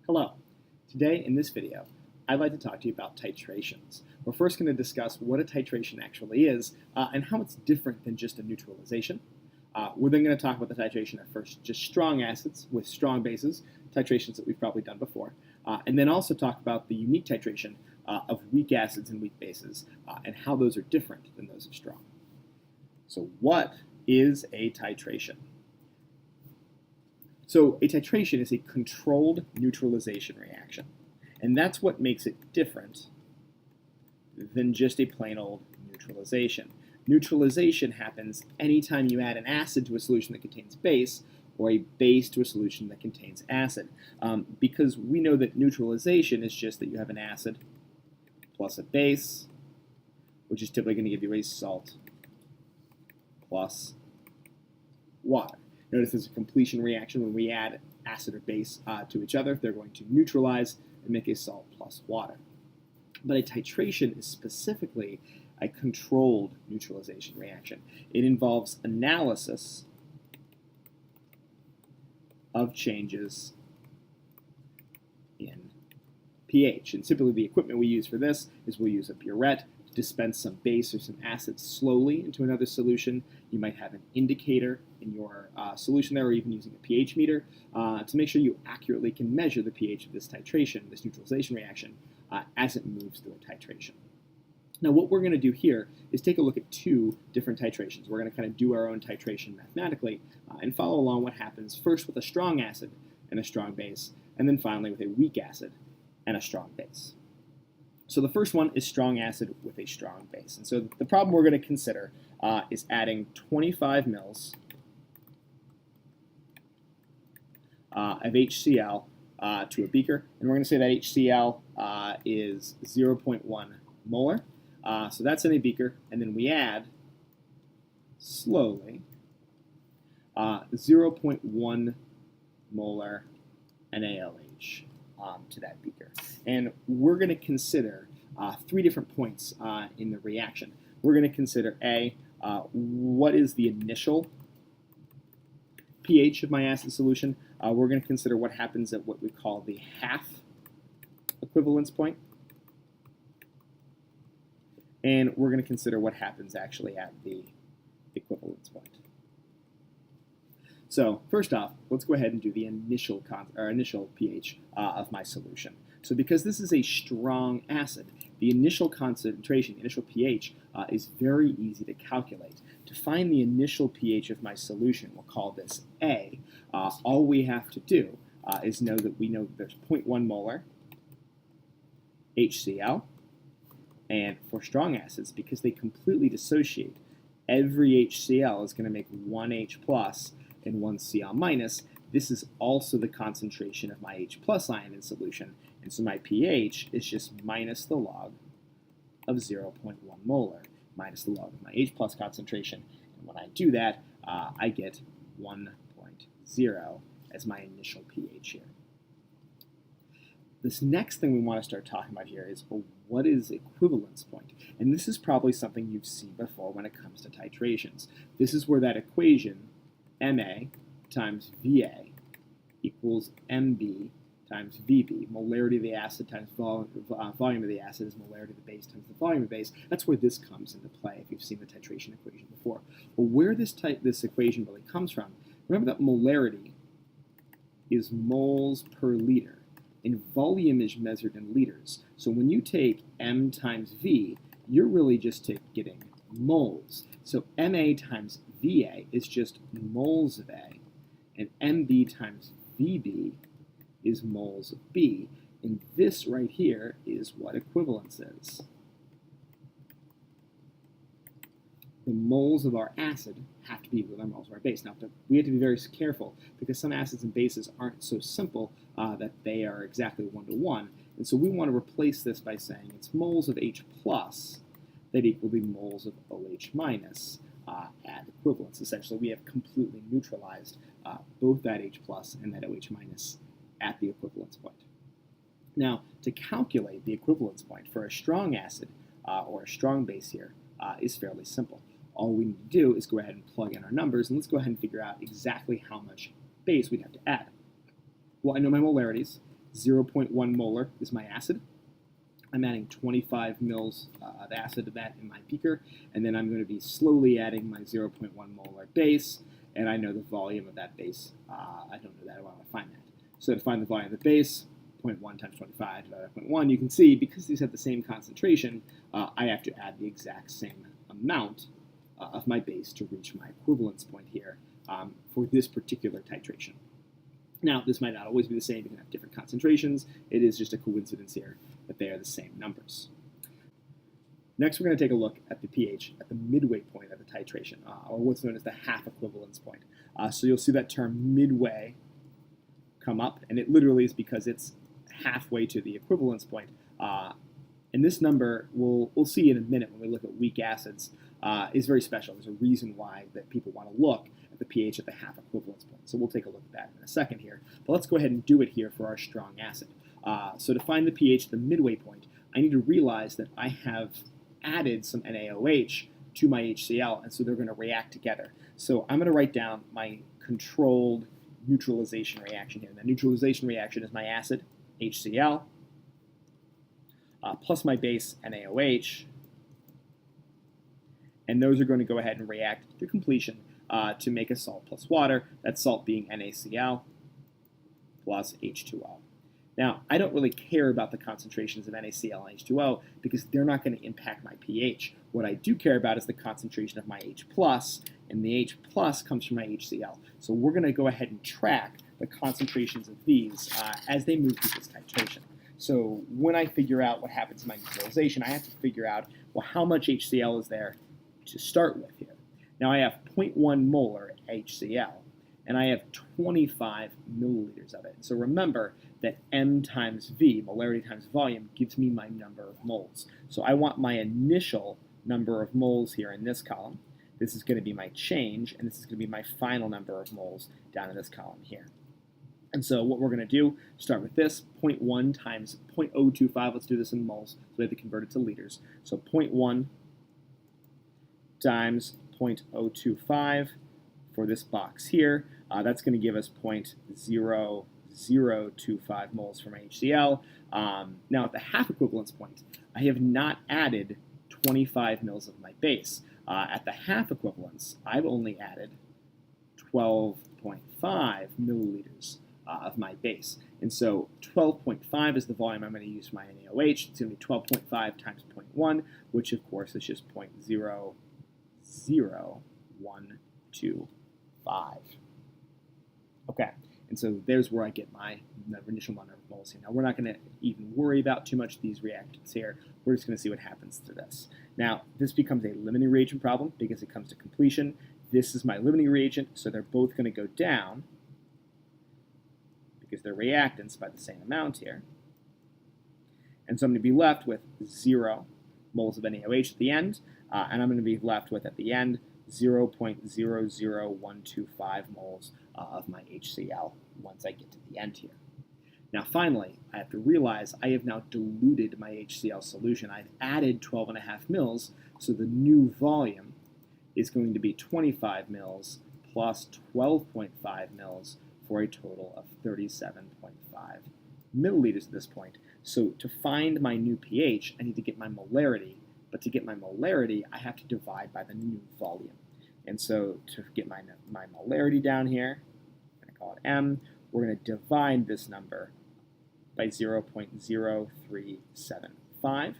Hello. Today in this video, I'd like to talk to you about titrations. We're first going to discuss what a titration actually is and how it's different than just a neutralization. We're then going to talk about the titration of first just strong acids with strong bases, titrations that we've probably done before, and then also talk about the unique titration of weak acids and weak bases and how those are different than those of strong. So what is a titration? So a titration is a controlled neutralization reaction, and that's what makes it different than just a plain old neutralization. Neutralization happens anytime you add an acid to a solution that contains base or a base to a solution that contains acid, because we know that neutralization is just that you have an acid plus a base, which is typically going to give you a salt plus water. Notice there's a completion reaction when we add acid or base to each other. They're going to neutralize and make a salt plus water. But a titration is specifically a controlled neutralization reaction. It involves analysis of changes in pH. And typically the equipment we use for this is we'll use a burette to dispense some base or some acid slowly into another solution. You might have an indicator in your solution there, or even using a pH meter to make sure you accurately can measure the pH of this titration, this neutralization reaction, as it moves through a titration. Now what we're going to do here is take a look at two different titrations. We're going to kind of do our own titration mathematically and follow along what happens first with a strong acid and a strong base, and then finally with a weak acid and a strong base. So the first one is strong acid with a strong base. And so the problem we're going to consider is adding 25 mils of HCl to a beaker. And we're going to say that HCl is 0.1 molar. So that's in a beaker. And then we add, slowly, 0.1 molar NaOH to that beaker. And we're going to consider three different points in the reaction. We're going to consider A, what is the initial pH of my acid solution. We're going to consider what happens at what we call the half equivalence point. And we're going to consider what happens actually at the equivalence point. So first off, let's go ahead and do the initial pH of my solution. So because this is a strong acid, the initial concentration, the initial pH, is very easy to calculate. To find the initial pH of my solution, we'll call this A. All we have to do is know that there's 0.1 molar HCl, and for strong acids, because they completely dissociate, every HCl is going to make one H plus and one Cl minus. This is also the concentration of my H plus ion in solution, and so my pH is just minus the log of 0.1 molar, minus the log of my H plus concentration. And when I do that, I get 1.0 as my initial pH here. This next thing we want to start talking about here is, well, what is equivalence point? And this is probably something you've seen before when it comes to titrations. This is where that equation, Ma times Va equals Mb times Vb. Molarity of the acid times volume of the acid is molarity of the base times the volume of the base. That's where this comes into play if you've seen the titration equation before. Well, where this equation really comes from, remember that molarity is moles per liter, and volume is measured in liters. So when you take M times V, you're really just getting moles. So Ma times Va is just moles of A, and Mb times Vb is moles of B, and this right here is what equivalence is. The moles of our acid have to be equal to our moles of our base. Now, we have to be very careful because some acids and bases aren't so simple that they are exactly 1-to-1, and so we want to replace this by saying it's moles of H plus that equal the moles of OH minus at equivalence. Essentially, we have completely neutralized both that H plus and that OH minus at the equivalence point. Now, to calculate the equivalence point for a strong acid or a strong base here is fairly simple. All we need to do is go ahead and plug in our numbers, and let's go ahead and figure out exactly how much base we'd have to add. Well, I know my molarities, 0.1 molar is my acid. I'm adding 25 mils of acid to that in my beaker, and then I'm going to be slowly adding my 0.1 molar base, and I know the volume of that base. I don't know that, I want to find that. So to find the volume of the base, 0.1 times 25 divided by 0.1, you can see, because these have the same concentration, I have to add the exact same amount of my base to reach my equivalence point here for this particular titration. Now, this might not always be the same. You can have different concentrations. It is just a coincidence here that they are the same numbers. Next, we're going to take a look at the pH at the midway point of the titration, or what's known as the half equivalence point. So you'll see that term midway come up, and it literally is because it's halfway to the equivalence point. And this number, we'll see in a minute when we look at weak acids, is very special. There's a reason why that people want to look at the pH at the half equivalence point. So we'll take a look at that in a second here. But let's go ahead and do it here for our strong acid. So to find the pH at the midway point, I need to realize that I have added some NaOH to my HCl, and so they're going to react together. So I'm going to write down my controlled neutralization reaction here. And the neutralization reaction is my acid, HCl, plus my base, NaOH, and those are going to go ahead and react to completion to make a salt plus water, that salt being NaCl plus H2O. Now, I don't really care about the concentrations of NaCl and H2O because they're not going to impact my pH. What I do care about is the concentration of my H+, and the H+ comes from my HCl. So we're going to go ahead and track the concentrations of these as they move through this titration. So when I figure out what happens in my neutralization, I have to figure out, well, how much HCl is there to start with here. Now I have 0.1 molar HCl, and I have 25 milliliters of it. So remember that M times V, molarity times volume, gives me my number of moles. So I want my initial number of moles here in this column. This is going to be my change, and this is going to be my final number of moles down in this column here. And so what we're going to do, start with this, 0.1 times 0.025, let's do this in moles, so we have to convert it to liters. So 0.1 times 0.025 for this box here, that's going to give us 0.0025 moles from HCl. Now at the half equivalence point, I have not added 25 mils of my base. At the half equivalence, I've only added 12.5 milliliters of my base. And so 12.5 is the volume I'm going to use for my NaOH. It's going to be 12.5 times 0.1, which of course is just 0.00125. Okay, and so there's where I get my initial number of moles here. Now we're not going to even worry about too much of these reactants here. We're just going to see what happens to this. Now this becomes a limiting reagent problem because it comes to completion. This is my limiting reagent, so they're both going to go down because they're reactants by the same amount here. And so I'm going to be left with 0 moles of NaOH at the end, and I'm going to be left with, at the end, 0.00125 moles of my HCl once I get to the end here. Now finally, I have to realize I have now diluted my HCl solution. I've added 12.5 mils, so the new volume is going to be 25 mils plus 12.5 mils for a total of 37.5 milliliters at this point. So to find my new pH, I need to get my molarity, but to get my molarity, I have to divide by the new volume. And so to get my molarity down here, I'm going to call it M, we're going to divide this number by 0.0375.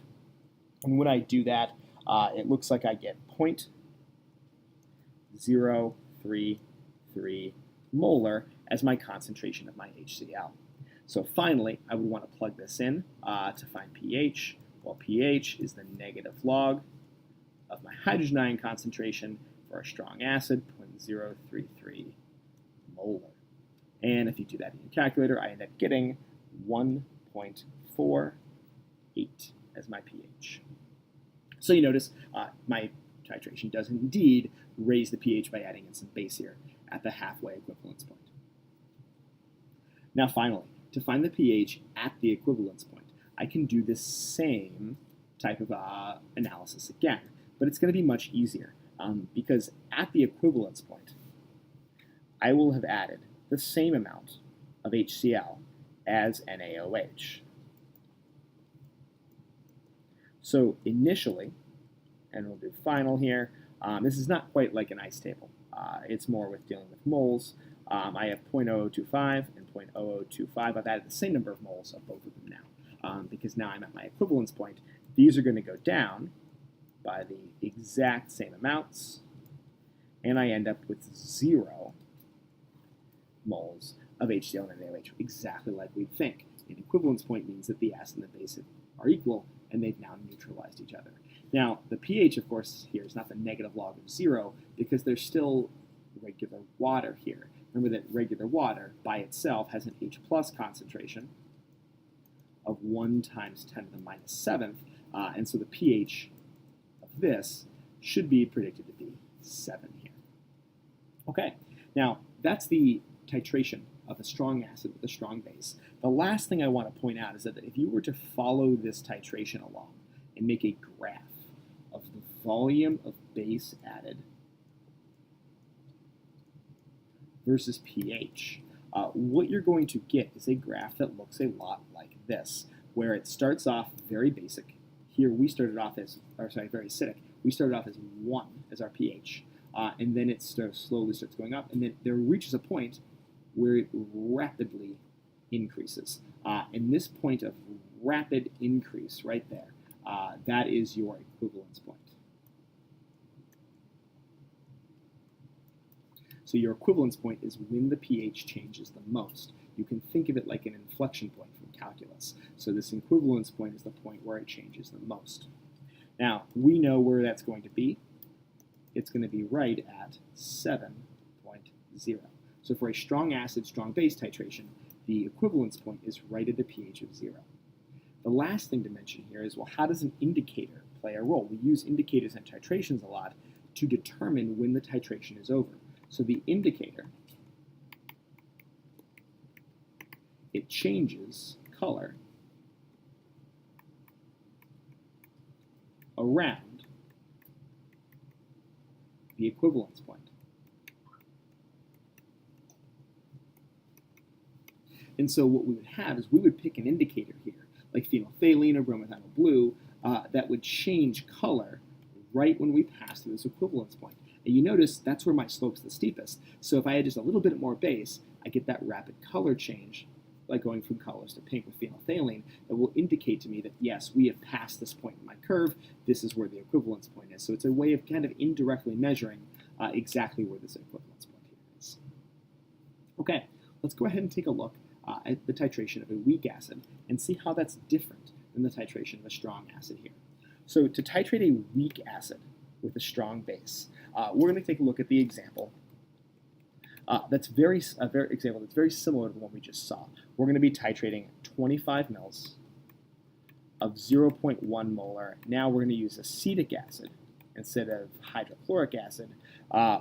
And when I do that, it looks like I get 0.033 molar as my concentration of my HCl. So finally, I would want to plug this in to find pH. Well, pH is the negative log of my hydrogen ion concentration for a strong acid, 0.033 molar. And if you do that in your calculator, I end up getting 1.48 as my pH. So you notice my titration does indeed raise the pH by adding in some base here at the halfway equivalence point. Now finally, to find the pH at the equivalence point, I can do this same type of analysis again, but it's going to be much easier because at the equivalence point, I will have added the same amount of HCl as NaOH. So initially, and we'll do final here, this is not quite like an ice table. It's more with dealing with moles. I have 0.0025 and 0.0025. I've added the same number of moles of both of them now because now I'm at my equivalence point. These are going to go down by the exact same amounts, and I end up with 0 moles of HCl and NaOH, exactly like we'd think. An equivalence point means that the acid and the base are equal, and they've now neutralized each other. Now, the pH, of course, here is not the negative log of 0 because there's still regular water here. Remember that regular water by itself has an H plus concentration of 1 times 10 to the minus 7th, and so the pH of this should be predicted to be 7 here. Okay, now that's the titration of a strong acid with a strong base. The last thing I want to point out is that if you were to follow this titration along and make a graph of the volume of base added versus pH, what you're going to get is a graph that looks a lot like this, where it starts off very basic. Here we started off as, very acidic. We started off as 1 as our pH, and then it slowly starts going up, and then there reaches a point where it rapidly increases. And this point of rapid increase right there, that is your equivalence point. So your equivalence point is when the pH changes the most. You can think of it like an inflection point from calculus. So this equivalence point is the point where it changes the most. Now, we know where that's going to be. It's going to be right at 7.0. So for a strong acid, strong base titration, the equivalence point is right at a pH of 0. The last thing to mention here is, well, how does an indicator play a role? We use indicators in titrations a lot to determine when the titration is over. So the indicator, it changes color around the equivalence point. And so what we would have is we would pick an indicator here, like phenolphthalein or bromoethanol blue, that would change color right when we pass through this equivalence point. And you notice that's where my slope's the steepest. So if I add just a little bit more base, I get that rapid color change, like going from colors to pink with phenolphthalein, that will indicate to me that, yes, we have passed this point in my curve. This is where the equivalence point is. So it's a way of kind of indirectly measuring exactly where this equivalence point here is. Okay, let's go ahead and take a look at the titration of a weak acid and see how that's different than the titration of a strong acid here. So to titrate a weak acid with a strong base, we're going to take a look at the example that's very similar to the one we just saw. We're going to be titrating 25 mils of 0.1 molar. Now we're going to use acetic acid instead of hydrochloric acid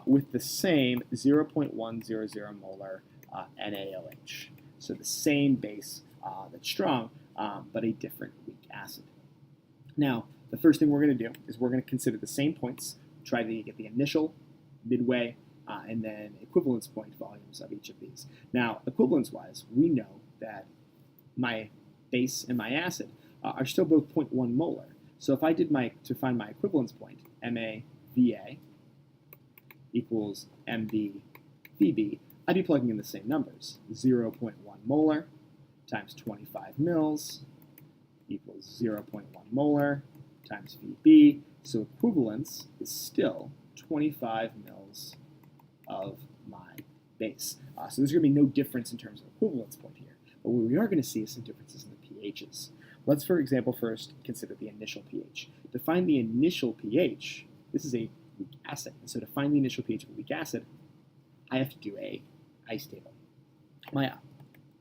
with the same 0.100 molar NaOH. So the same base that's strong, but a different weak acid. Now, the first thing we're going to do is we're going to consider the same points, try to get the initial, midway, and then equivalence point volumes of each of these. Now, equivalence-wise, we know that my base and my acid are still both 0.1 molar. So if I did to find my equivalence point, MaVa equals MbVb, I'd be plugging in the same numbers. 0.1 molar times 25 mils equals 0.1 molar times Vb. So equivalence is still 25 mils of my base. So there's going to be no difference in terms of equivalence point here. But what we are going to see is some differences in the pHs. Let's, for example, first consider the initial pH. To find the initial pH, this is a weak acid. And so to find the initial pH of a weak acid, I have to do a ice table. My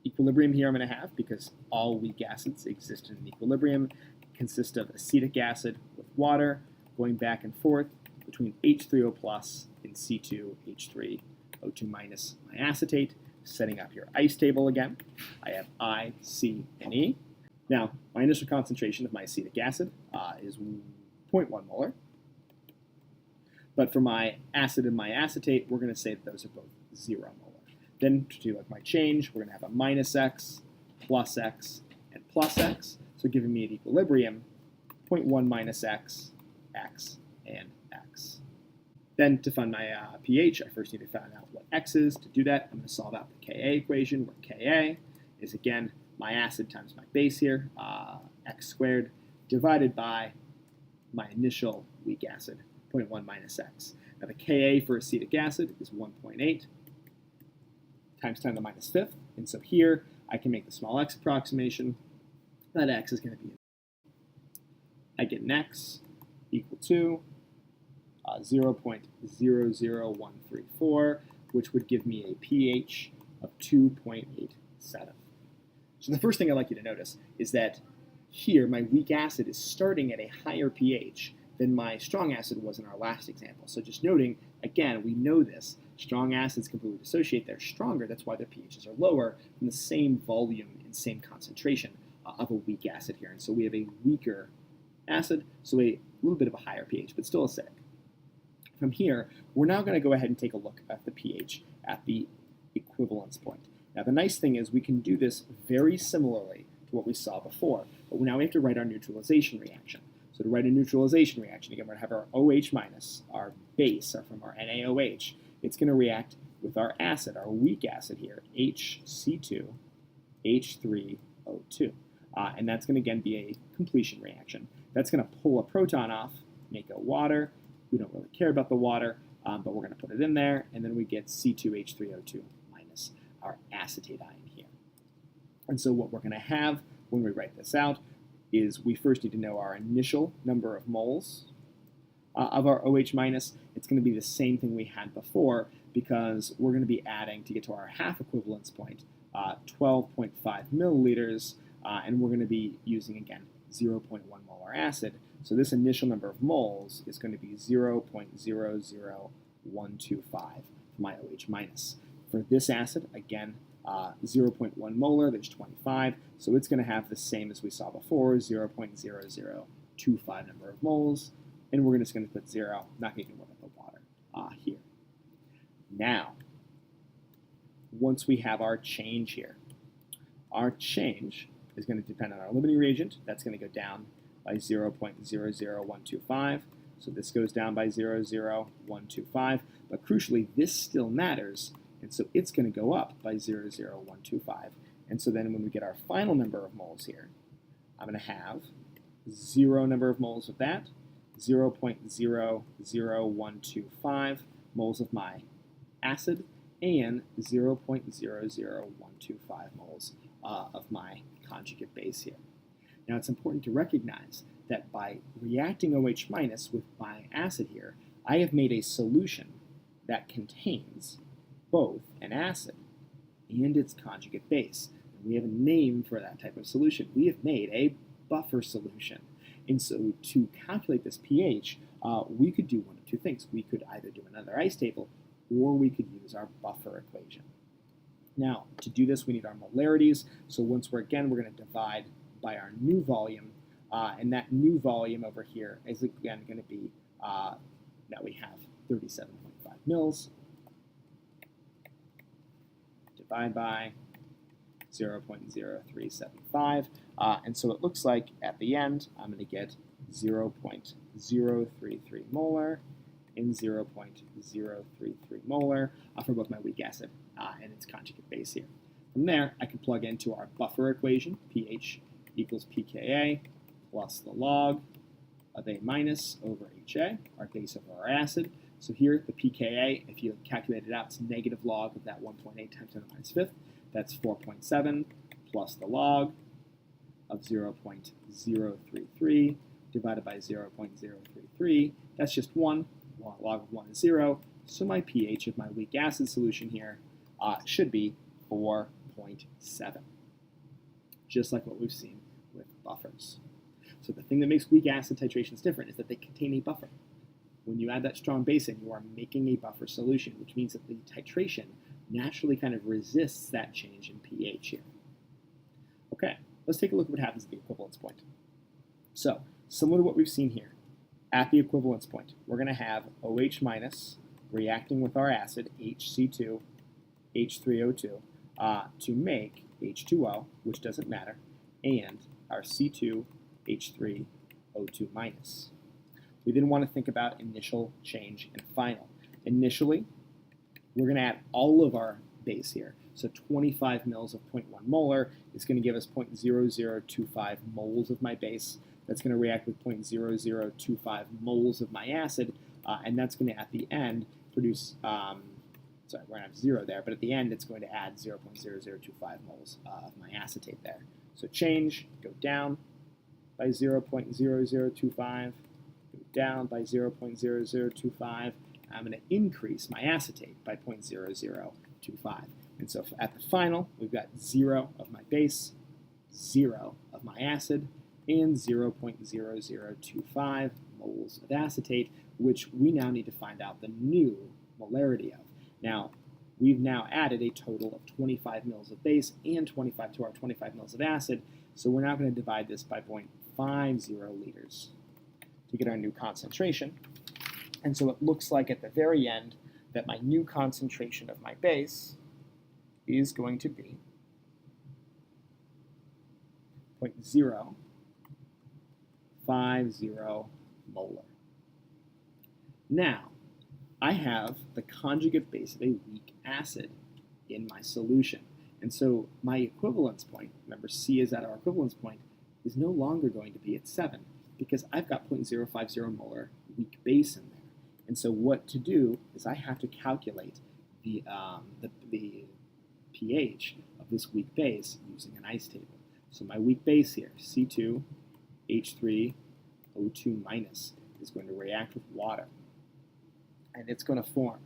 equilibrium here I'm going to have, because all weak acids exist in an equilibrium, consist of acetic acid with water going back and forth between H3O plus and C2H3O2 minus my acetate. Setting up your ice table again, I have I, C, and E. Now, my initial concentration of my acetic acid is 0.1 molar. But for my acid and my acetate, we're going to say that those are both 0 molar. Then to do like my change, we're going to have a minus X plus x, and plus x, so giving me at equilibrium 0.1 minus x, x, and x. Then to find my pH, I first need to find out what x is. To do that, I'm going to solve out the Ka equation, where Ka is, again, my acid times my base here, x squared, divided by my initial weak acid, 0.1 minus x. Now the Ka for acetic acid is 1.8 times 10 to the minus fifth. And so here, I can make the small x approximation. That x is going to be, I get an x equal to 0.00134, which would give me a pH of 2.87. So the first thing I'd like you to notice is that here my weak acid is starting at a higher pH than my strong acid was in our last example. So just noting, again, we know this. Strong acids completely dissociate. They're stronger. That's why their pHs are lower than the same volume and same concentration of a weak acid here. And so we have a weaker acid, so a little bit of a higher pH, but still acidic. From here, we're now going to go ahead and take a look at the pH at the equivalence point. Now, the nice thing is we can do this very similarly to what we saw before, but now we have to write our neutralization reaction. So to write a neutralization reaction, again, we're going to have our OH minus, our base, from our NaOH. It's going to react with our acid, our weak acid here, HC2, H3O2. And that's going to, again, be a completion reaction. That's going to pull a proton off, make a water. We don't really care about the water, but we're going to put it in there, and then we get C2H3O2 minus our acetate ion here. And so what we're going to have when we write this out is we first need to know our initial number of moles of our OH minus. It's going to be the same thing we had before, because we're going to be adding, to get to our half equivalence point, 12.5 milliliters, and we're going to be using, again, 0.1 molar acid. So this initial number of moles is going to be 0.00125 for my OH minus. For this acid, again, 0.1 molar, there's 25, so it's going to have the same as we saw before, 0.0025 number of moles, and we're just going to put 0, not going to worry about the water here. Now, once we have our change here, our change is going to depend on our limiting reagent. That's going to go down by 0.00125, so this goes down by 0.00125, but crucially, this still matters, and so it's going to go up by 0.00125. And so then when we get our final number of moles here, I'm going to have 0 number of moles of that, 0.00125 moles of my acid, and 0.00125 moles of my conjugate base here. Now it's important to recognize that by reacting OH minus with my acid here, I have made a solution that contains both an acid and its conjugate base. And we have a name for that type of solution. We have made a buffer solution. And so to calculate this pH, we could do one of two things. We could either do another ice table, or we could use our buffer equation. Now, to do this, we need our molarities. So once we're going to divide by our new volume, and that new volume over here is, again, going to be, that we have 37.5 mils, divide by 0.0375, and so it looks like at the end I'm going to get 0.033 molar and 0.033 molar for both my weak acid and its conjugate base here. From there, I can plug into our buffer equation, pH equals pKa plus the log of A minus over HA, our base over our acid. So here, the pKa, if you calculate it out, it's negative log of that 1.8 times 10 to the minus fifth. That's 4.7 plus the log of 0.033 divided by 0.033. That's just 1. Log of 1 is 0. So my pH of my weak acid solution here should be 4.7, just like what we've seen with buffers. So the thing that makes weak acid titrations different is that they contain a buffer. When you add that strong base in, you are making a buffer solution, which means that the titration naturally kind of resists that change in pH here. Okay, let's take a look at what happens at the equivalence point. So, similar to what we've seen here, at the equivalence point, we're going to have OH minus reacting with our acid, HC2, H3O2, to make H2O, which doesn't matter, and our C2H3O2 minus. We then want to think about initial, change, and final. Initially, we're going to add all of our base here. So 25 mils of 0.1 molar is going to give us 0.0025 moles of my base. That's going to react with 0.0025 moles of my acid, and that's going to, at the end, produce, sorry, we're going to have 0 there, but at the end, it's going to add 0.0025 moles of my acetate there. So change, go down by 0.0025, go down by 0.0025. I'm going to increase my acetate by 0.0025. And so at the final, we've got 0 of my base, 0 of my acid, and 0.0025 moles of acetate, which we now need to find out the new molarity of. Now, we've now added a total of 25 mils of base and 25 to our 25 mils of acid, so we're now going to divide this by 0.50 liters to get our new concentration. And so it looks like at the very end that my new concentration of my base is going to be 0.050 molar. Now, I have the conjugate base of a weak acid in my solution. And so my equivalence point, remember C is at our equivalence point, is no longer going to be at 7 because I've got 0.050 molar weak base in there. And so what to do is I have to calculate the pH of this weak base using an ice table. So my weak base here, C2H3O2 minus, is going to react with water. And it's going to form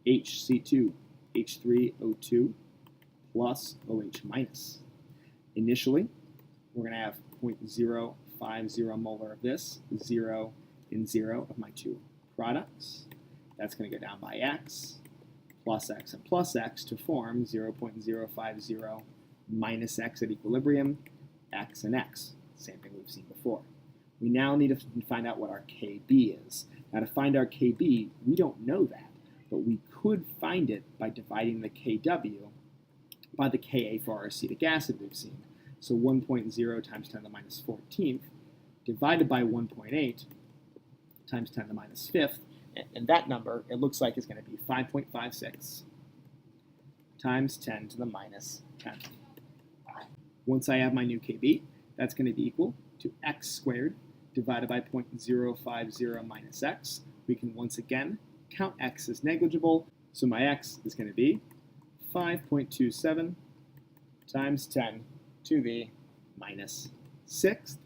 HC2H3O2 plus OH minus. Initially, we're going to have 0.050 molar of this, 0 and 0 of my two products. That's going to go down by X, and plus X to form 0.050 minus X at equilibrium, X and X. Same thing we've seen before. We now need to find out what our Kb is. Now to find our Kb, we don't know that, but we could find it by dividing the Kw by the Ka for our acetic acid we've seen. So 1.0 times 10 to the minus 14th divided by 1.8 times 10 to the minus 5th, and that number, it looks like, is going to be 5.56 times 10 to the minus 10. Once I have my new Kb, that's going to be equal to x squared divided by 0.050 minus x. We can once again count x as negligible, so my x is going to be 5.27 times 10 to the minus 6th.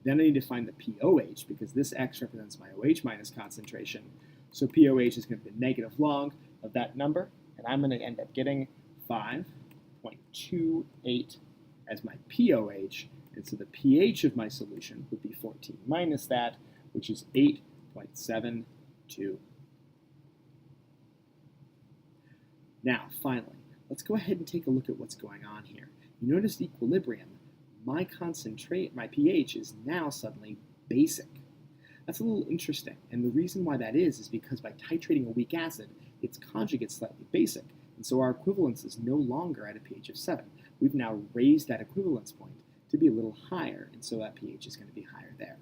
Then I need to find the POH because this x represents my OH minus concentration. So POH is going to be the negative log of that number, and I'm going to end up getting 5.28 as my POH, and so the pH of my solution would be 14 minus that, which is 8.72. Now, finally, let's go ahead and take a look at what's going on here. You notice the equilibrium. My pH is now suddenly basic. That's a little interesting, and the reason why that is because by titrating a weak acid, its conjugate is slightly basic, and so our equivalence is no longer at a pH of 7. We've now raised that equivalence point to be a little higher, and so that pH is going to be higher there.